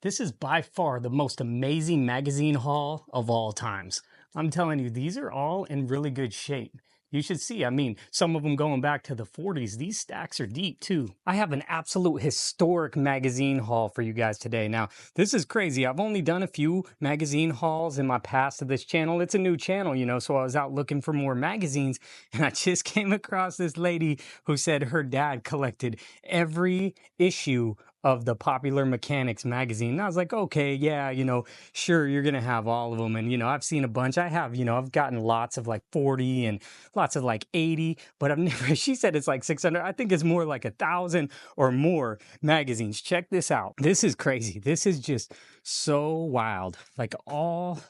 This is by far the most amazing magazine haul of all times. I'm telling you, these are all in really good shape. You should see, I mean, some of them going back to the 40s. These stacks are deep too. I have an absolute historic magazine haul for you guys today. Now, this is crazy. I've only done a few magazine hauls in my past to this channel. It's a new channel, so I was out looking for more magazines and I just came across this lady who said her dad collected every issue of the Popular Mechanics magazine. And I was like, okay, yeah, sure, you're gonna have all of them. And I've seen a bunch. I have, I've gotten lots of like 40 and lots of like 80, but I've never, she said it's like 600. I think it's more like 1,000 or more magazines. Check this out. This is crazy. This is just so wild. Like all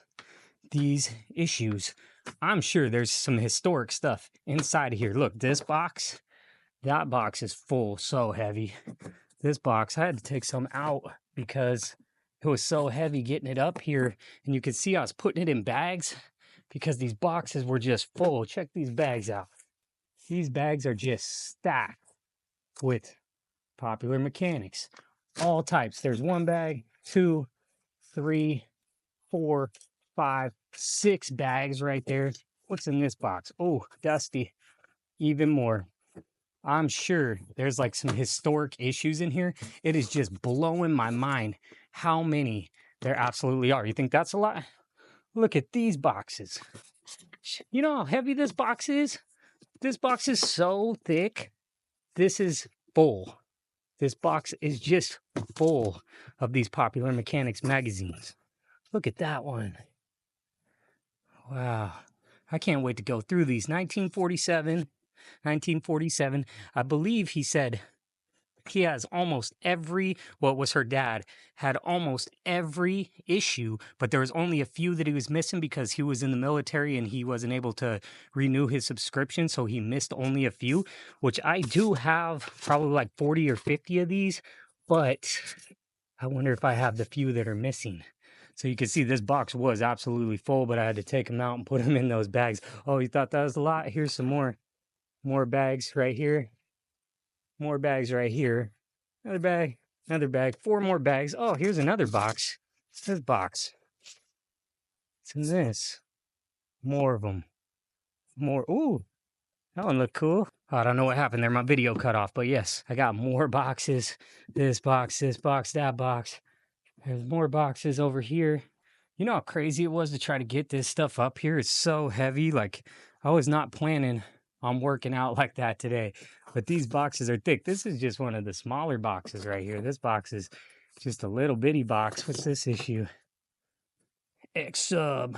these issues, I'm sure there's some historic stuff inside of here. Look, this box, that box is full, so heavy. This box, I had to take some out because it was so heavy getting it up here. And you can see I was putting it in bags because these boxes were just full. Check these bags out. These bags are just stacked with Popular Mechanics. All types. There's one bag, 2, 3, 4, 5, 6 bags right there. What's in this box? Oh, dusty. Even more. I'm sure there's like some historic issues in here. It is just blowing my mind how many there absolutely are. You think that's a lot? Look at these boxes. You know how heavy this box is? This box is so thick. This is full. This box is just full of these Popular Mechanics magazines. Look at that one. Wow. I can't wait to go through these. 1947, I believe he said he has almost every, what was her dad, had almost every issue, but there was only a few that he was missing because he was in the military and he wasn't able to renew his subscription, so he missed only a few, which I do have probably like 40 or 50 of these, but I wonder if I have the few that are missing. So you can see this box was absolutely full, but I had to take them out and put them in those bags. Oh, you thought that was a lot? Here's some more bags right here. More bags right here. Another bag, 4 more bags. Oh, here's another box. This box. What's in this? More of them. More. Ooh, that one looked cool. I don't know what happened there. My video cut off, but yes, I got more boxes. This box, that box. There's more boxes over here. You know how crazy it was to try to get this stuff up here? It's so heavy. Like, I was not planning on working out like that today. But these boxes are thick. This is just one of the smaller boxes right here. This box is just a little bitty box. What's this issue? X sub.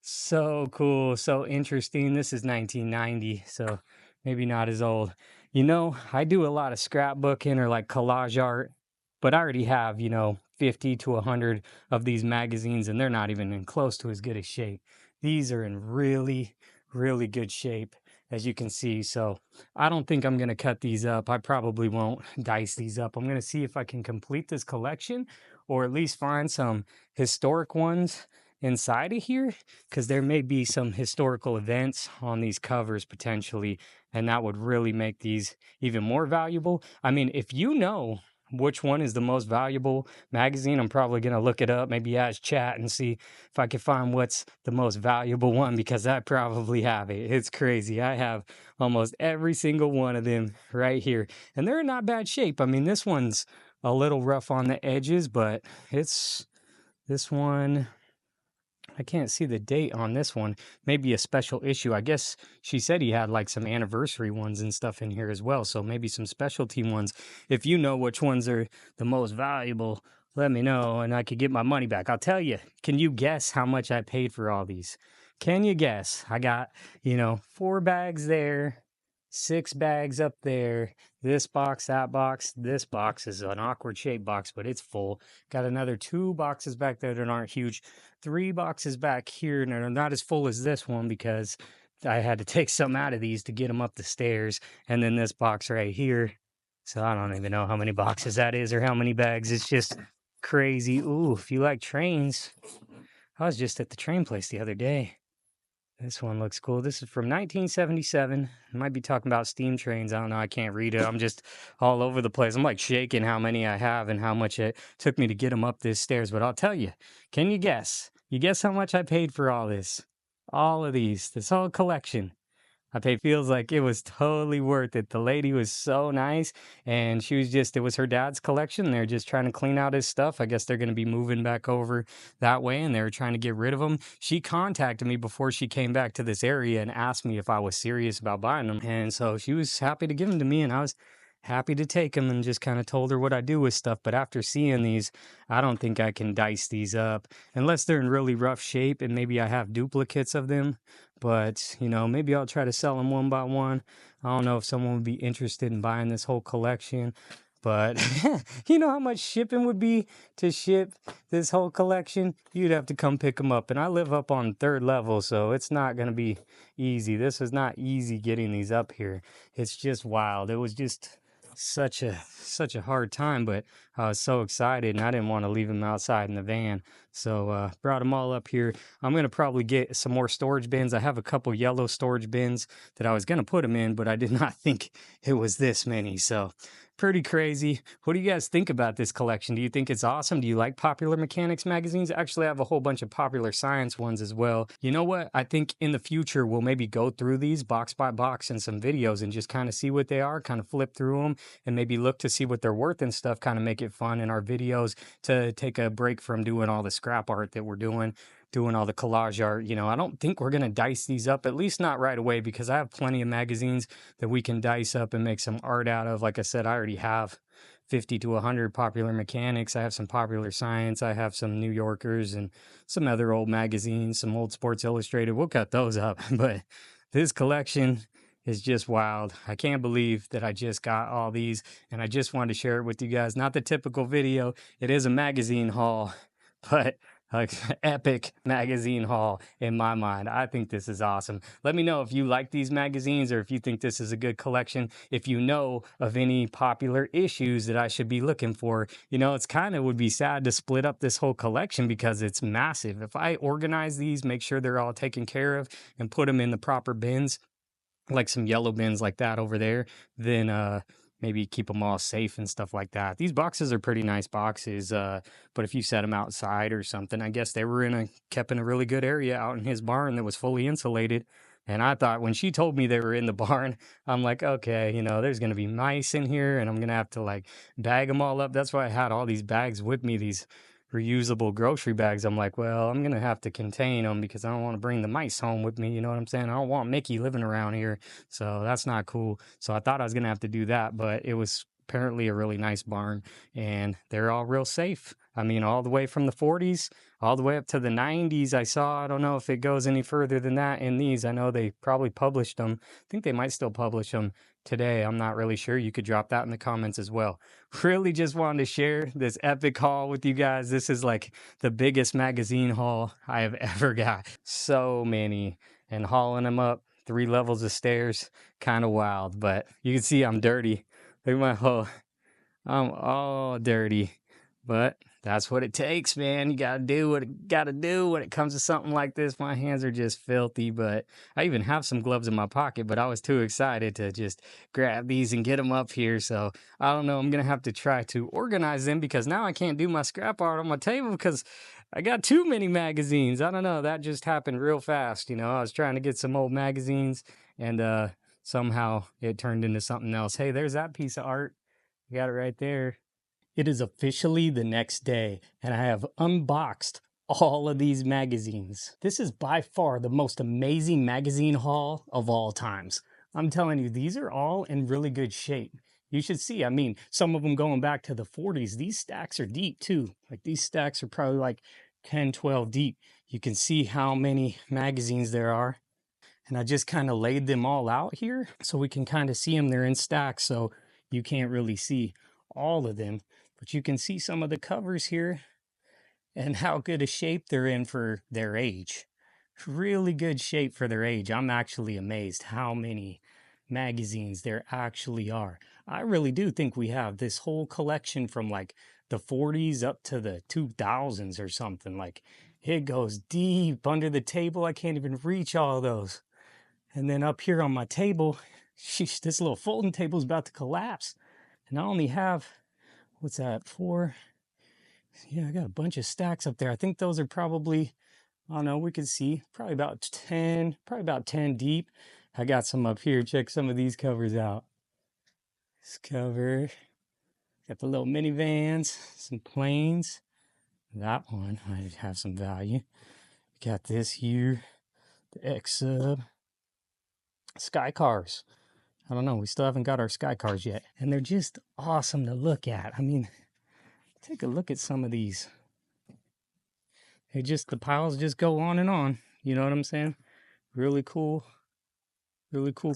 So cool. So interesting. This is 1990. So maybe not as old. I do a lot of scrapbooking or like collage art, but I already have, 50 to 100 of these magazines, and they're not even in close to as good a shape. These are in really, really good shape, as you can see. So I don't think I'm going to cut these up. I probably won't dice these up. I'm going to see if I can complete this collection or at least find some historic ones inside of here, because there may be some historical events on these covers potentially, and that would really make these even more valuable. I mean, if you know which one is the most valuable magazine, I'm probably going to look it up, maybe ask chat and see if I can find what's the most valuable one, because I probably have it. It's crazy. I have almost every single one of them right here, and they're in not bad shape. I mean, this one's a little rough on the edges, but it's this one. I can't see the date on this one. Maybe a special issue. I guess she said he had like some anniversary ones and stuff in here as well. So maybe some specialty ones. If you know which ones are the most valuable, let me know and I could get my money back. I'll tell you. Can you guess how much I paid for all these? Can you guess? I got, 4 bags there, 6 bags up there. This box, that box. This box is an awkward shaped box, but it's full. Got another 2 boxes back there that aren't huge. 3 boxes back here, and they're not as full as this one because I had to take some out of these to get them up the stairs. And then this box right here. So I don't even know how many boxes that is or how many bags. It's just crazy. Ooh, if you like trains, I was just at the train place the other day. This one looks cool. This is from 1977. I might be talking about steam trains. I don't know. I can't read it. I'm just all over the place. I'm like shaking how many I have and how much it took me to get them up this stairs. But I'll tell you, can you guess? You guess how much I paid for all this? All of these, this whole collection. I paid feels like it was totally worth it. The lady was so nice, and she was just, it was her dad's collection. They're just trying to clean out his stuff. I guess they're going to be moving back over that way, and they were trying to get rid of them. She contacted me before she came back to this area and asked me if I was serious about buying them. And so she was happy to give them to me, and I was happy to take them, and just kind of told her what I do with stuff. But after seeing these, I don't think I can dice these up unless they're in really rough shape and maybe I have duplicates of them. But, maybe I'll try to sell them one by one. I don't know if someone would be interested in buying this whole collection. But you know how much shipping would be to ship this whole collection? You'd have to come pick them up. And I live up on third level, so it's not going to be easy. This is not easy getting these up here. It's just wild. It was just such a hard time, but I was so excited and I didn't want to leave them outside in the van. So brought them all up here. I'm going to probably get some more storage bins. I have a couple yellow storage bins that I was going to put them in, but I did not think it was this many. So pretty crazy. What do you guys think about this collection? Do you think it's awesome? Do you like Popular Mechanics magazines? Actually, I have a whole bunch of Popular Science ones as well. You know what? I think in the future, we'll maybe go through these box by box in some videos and just kind of see what they are, kind of flip through them and maybe look to see what they're worth and stuff, kind of make it fun in our videos to take a break from doing all the scrap art that we're doing all the collage art. I don't think we're going to dice these up, at least not right away, because I have plenty of magazines that we can dice up and make some art out of. Like I said, I already have 50 to 100 Popular Mechanics. I have some Popular Science. I have some New Yorkers and some other old magazines, some old Sports Illustrated. We'll cut those up. But this collection is just wild. I can't believe that I just got all these, and I just wanted to share it with you guys. Not the typical video. It is a magazine haul, but like epic magazine haul in my mind. I think this is awesome. Let me know if you like these magazines or if you think this is a good collection. If you know of any popular issues that I should be looking for. It's kind of would be sad to split up this whole collection because it's massive. If I organize these, make sure they're all taken care of and put them in the proper bins, like some yellow bins like that over there, then maybe keep them all safe and stuff like that. These boxes are pretty nice boxes, but if you set them outside or something, I guess they were kept in a really good area out in his barn that was fully insulated. And I thought when she told me they were in the barn, I'm like, okay, there's going to be mice in here and I'm going to have to like bag them all up. That's why I had all these bags with me, these reusable grocery bags. I'm like, well, I'm going to have to contain them because I don't want to bring the mice home with me. You know what I'm saying? I don't want Mickey living around here. So that's not cool. So I thought I was going to have to do that, but it was apparently a really nice barn and they're all real safe. I mean, all the way from the 40s, all the way up to the 90s. I don't know if it goes any further than that in these. I know they probably published them. I think they might still publish them today. I'm not really sure. You could drop that in the comments as well. Really just wanted to share this epic haul with you guys. This is like the biggest magazine haul I have ever got. So many, and hauling them up 3 levels of stairs, kind of wild. But you can see I'm dirty. Look at my whole, I'm all dirty. But that's what it takes, man. You gotta do what it gotta do when it comes to something like this. My hands are just filthy, but I even have some gloves in my pocket, but I was too excited to just grab these and get them up here. So I don't know. I'm gonna have to try to organize them because now I can't do my scrap art on my table because I got too many magazines. I don't know. That just happened real fast. I was trying to get some old magazines and somehow it turned into something else. Hey, there's that piece of art. You got it right there. It is officially the next day, and I have unboxed all of these magazines. This is by far the most amazing magazine haul of all times. I'm telling you, these are all in really good shape. You should see, I mean, some of them going back to the 40s. These stacks are deep too. Like these stacks are probably like 10, 12 deep. You can see how many magazines there are. And I just kind of laid them all out here so we can kind of see them. They're in stacks, so you can't really see all of them. But you can see some of the covers here and how good a shape they're in for their age. Really good shape for their age. I'm actually amazed how many magazines there actually are. I really do think we have this whole collection from like the 40s up to the 2000s or something. Like It goes deep under the table. I can't even reach all of those. And then up here on my table, sheesh, this little folding table is about to collapse. And I only have, what's that, 4? Yeah, I got a bunch of stacks up there. I think those are probably, I don't know, we can see, probably about 10 deep. I got some up here. Check some of these covers out. This cover, got the little minivans, some planes. That one might have some value. Got this here, the X-Sub. Sky cars. I don't know, we still haven't got our sky cars yet. And they're just awesome to look at. I mean, take a look at some of these. The piles just go on and on. You know what I'm saying? Really cool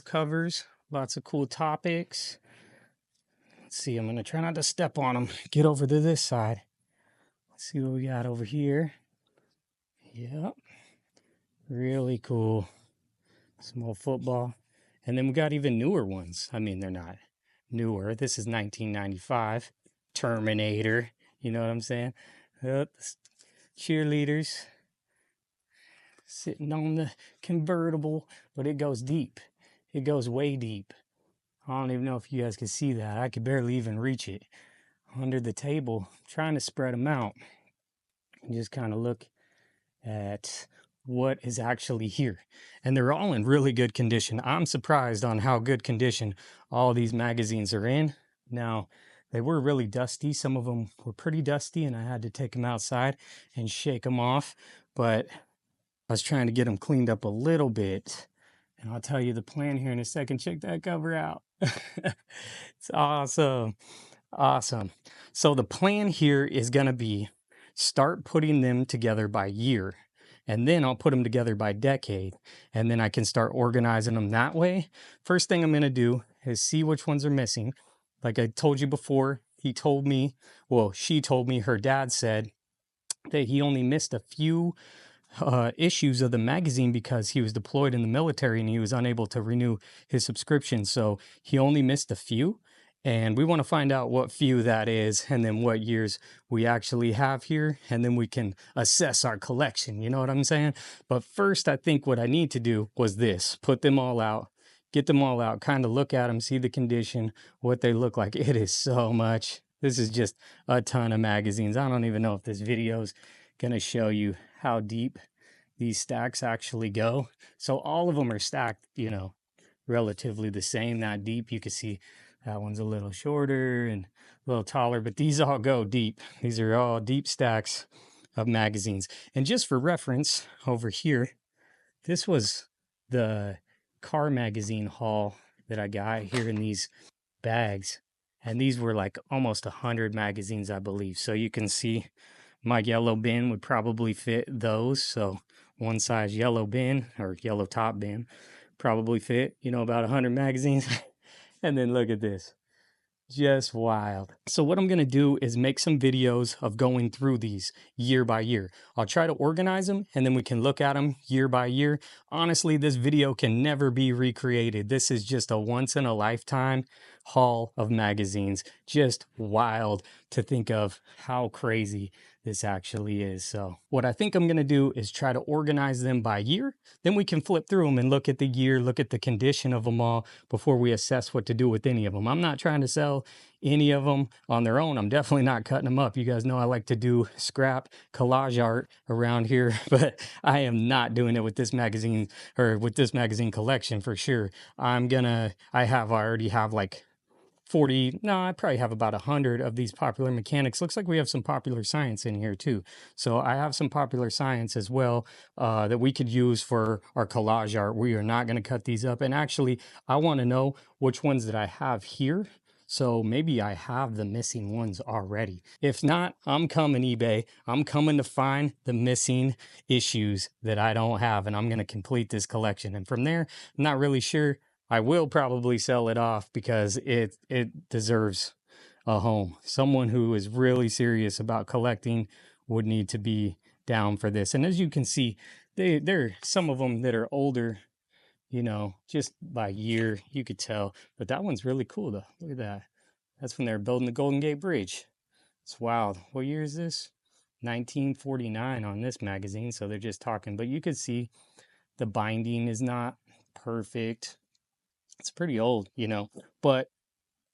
covers. Lots of cool topics. Let's see, I'm gonna try not to step on them. Get over to this side. Let's see what we got over here. Yep. Really cool. Small football. And then we got even newer ones. I mean, they're not newer. This is 1995. Terminator. You know what I'm saying? Cheerleaders. Sitting on the convertible. But it goes deep. It goes way deep. I don't even know if you guys can see that. I could barely even reach it. Under the table. I'm trying to spread them out. And just kind of look at what is actually here. And they're all in really good condition. I'm surprised on how good condition all these magazines are in. Now, they were really dusty. Some of them were pretty dusty and I had to take them outside and shake them off. But I was trying to get them cleaned up a little bit. And I'll tell you the plan here in a second. Check that cover out. It's awesome. Awesome. So the plan here is going to be start putting them together by year. And then I'll put them together by decade. And then I can start organizing them that way. First thing I'm going to do is see which ones are missing. Like I told you before, she told me her dad said that he only missed a few issues of the magazine because he was deployed in the military and he was unable to renew his subscription. So he only missed a few. And we want to find out what few that is and then what years we actually have here. And then we can assess our collection. You know what I'm saying? But first, I think what I need to do was this. Put them all out. Get them all out. Kind of look at them. See the condition. What they look like. It is so much. This is just a ton of magazines. I don't even know if this video's going to show you how deep these stacks actually go. So all of them are stacked, you know, relatively the same. Not deep. You can see that one's a little shorter and a little taller, but these all go deep. These are all deep stacks of magazines. And just for reference, over here, this was the car magazine haul that I got here in these bags. And these were like almost 100 magazines, I believe. So you can see my yellow bin would probably fit those. So one size yellow bin or yellow top bin probably fit, you know, about 100 magazines. And then look at this. Just wild. So what I'm going to do is make some videos of going through these year by year. I'll try to organize them and then we can look at them year by year. Honestly, this video can never be recreated. This is just a once in a lifetime haul of magazines. Just wild to think of how crazy this actually is. So what I think I'm going to do is try to organize them by year. Then we can flip through them and look at the year, look at the condition of them all before we assess what to do with any of them. I'm not trying to sell any of them on their own. I'm definitely not cutting them up. You guys know I like to do scrap collage art around here, but I am not doing it with this magazine or with this magazine collection for sure. I already have like 40, no, I probably have about 100 of these popular mechanics. Looks like we have some popular science in here too. So I have some popular science as well that we could use for our collage art. We are not going to cut these up. And actually, I want to know which ones that I have here. So maybe I have the missing ones already. If not, I'm coming eBay. I'm coming to find the missing issues that I don't have. And I'm going to complete this collection. And from there, I'm not really sure. I will probably sell it off because it deserves a home. Someone who is really serious about collecting would need to be down for this. And as you can see, there are some of them that are older, you know, just by year, you could tell. But that one's really cool though. Look at that. That's when they were building the Golden Gate Bridge. It's wild. What year is this? 1949 on this magazine, so they're just talking. But you could see the binding is not perfect. It's pretty old, you know. But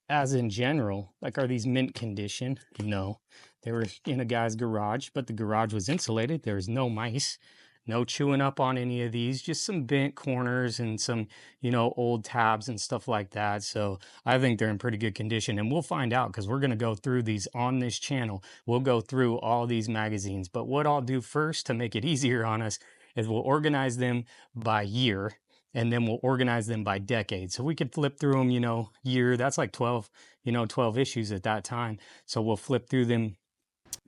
as in general, like, are these mint condition? No. They were in a guy's garage, but the garage was insulated. There was no mice, no chewing up on any of these, just some bent corners and some, you know, old tabs and stuff like that. So I think they're in pretty good condition. And we'll find out because we're going to go through these on this channel. We'll go through all these magazines. But what I'll do first to make it easier on us is we'll organize them by year, and then we'll organize them by decade. So we could flip through them, you know, year, that's like 12, you know, 12 issues at that time. So we'll flip through them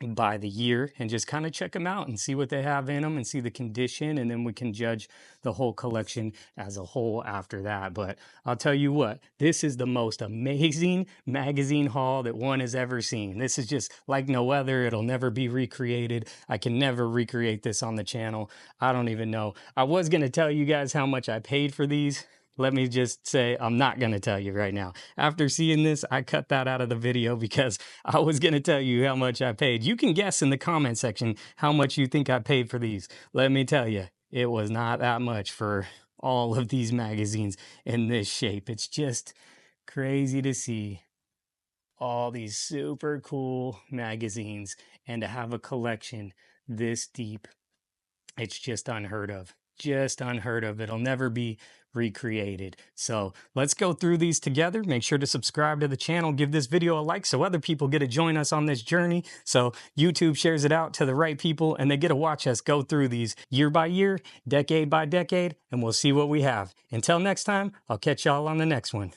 by the year and just kind of check them out and see what they have in them and see the condition, and then we can judge the whole collection as a whole after that. But I'll tell you what, this is the most amazing magazine haul that one has ever seen. This is just like no other. It'll never be recreated. I can never recreate this on the channel. I don't even know. I was going to tell you guys how much I paid for these. Let me just say, I'm not going to tell you right now. After seeing this, I cut that out of the video because I was going to tell you how much I paid. You can guess in the comment section how much you think I paid for these. Let me tell you, it was not that much for all of these magazines in this shape. It's just crazy to see all these super cool magazines and to have a collection this deep. It's just unheard of. Just unheard of. It'll never be recreated. So let's go through these together. Make sure to subscribe to the channel. Give this video a like so other people get to join us on this journey. So YouTube shares it out to the right people and they get to watch us go through these year by year, decade by decade, and we'll see what we have. Until next time, I'll catch y'all on the next one.